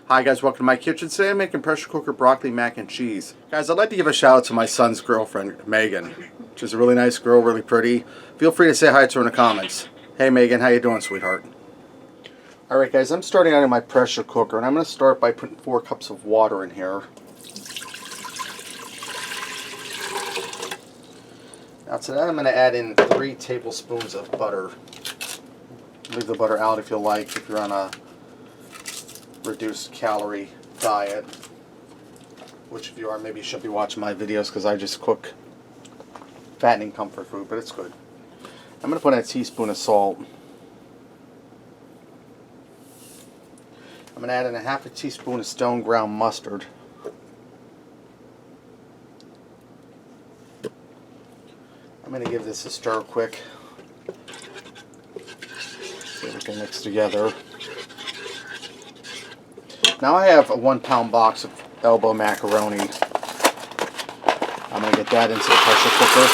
Hi guys, welcome to my kitchen. Today I'm making pressure cooker broccoli mac and cheese. Guys, I'd like to give a shout out to my son's girlfriend, Megan. She's a really nice girl, really pretty. Feel free to say hi to her in the comments. Hey Megan, how you doing, sweetheart? Alright guys, I'm starting out in my pressure cooker, and I'm going to start by putting 4 cups of water in here. Now to that I'm going to add in 3 tablespoons of butter. Leave the butter out if you like, if you're on a reduced calorie diet, which if you are, maybe you should be watching my videos because I just cook fattening comfort food, but it's good. I'm going to put in a teaspoon of salt. I'm going to add in a half a teaspoon of stone ground mustard. I'm going to give this a stir quick so we can mix together. Now I have a 1-pound box of elbow macaroni. I'm going to get that into the pressure cooker.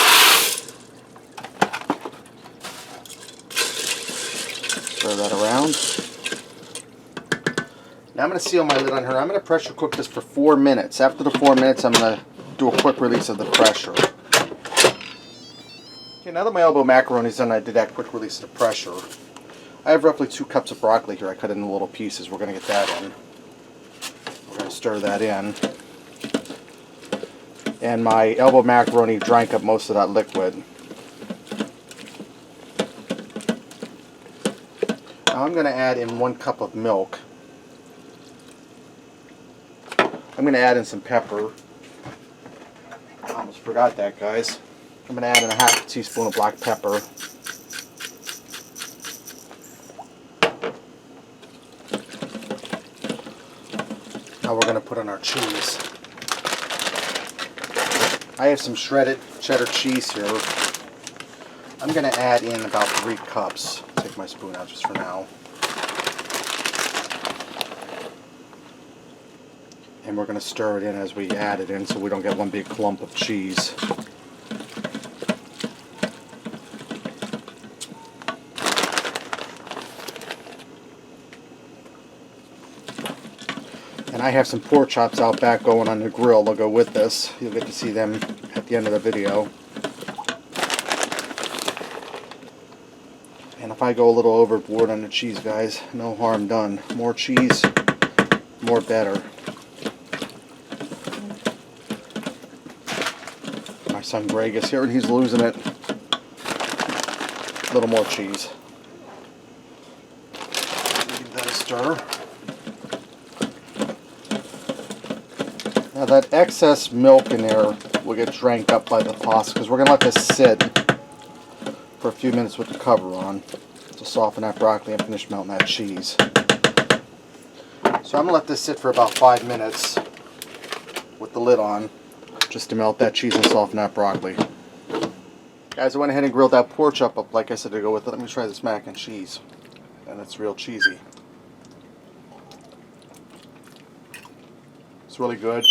Stir that around. Now I'm going to seal my lid on here. I'm going to pressure cook this for 4 minutes. After the 4 minutes, I'm going to do a quick release of the pressure. Okay, now that my elbow macaroni is done, I did that quick release of the pressure. I have roughly 2 cups of broccoli here. I cut it into little pieces. We're going to get that in. We're going to stir that in. And my elbow macaroni drank up most of that liquid. Now I'm going to add in 1 cup of milk. I'm going to add in some pepper. I almost forgot that, guys. I'm going to add in a half teaspoon of black pepper. Now we're going to put in our cheese. I have some shredded cheddar cheese here. I'm going to add in about 3 cups. Take my spoon out just for now. And we're going to stir it in as we add it in so we don't get one big clump of cheese. And I have some pork chops out back going on the grill. They'll go with this. You'll get to see them at the end of the video. And if I go a little overboard on the cheese, guys, no harm done. More cheese, more better. My son Greg is here and he's losing it. A little more cheese. Give that a stir. Now that excess milk in there will get drank up by the pasta because we're going to let this sit for a few minutes with the cover on to soften that broccoli and finish melting that cheese. So I'm going to let this sit for about 5 minutes with the lid on just to melt that cheese and soften that broccoli. Guys, I went ahead and grilled that pork chop up like I said to go with it. Let me try this mac and cheese. And it's real cheesy. It's really good.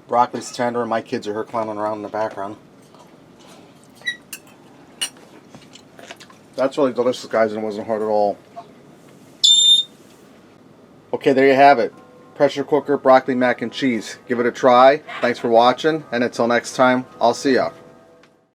Broccoli's tender and my kids are here clowning around in the background. That's really delicious, guys, and it wasn't hard at all. Okay, there you have it. Pressure cooker broccoli mac and cheese. Give it a try. Thanks for watching, and until next time, I'll see ya.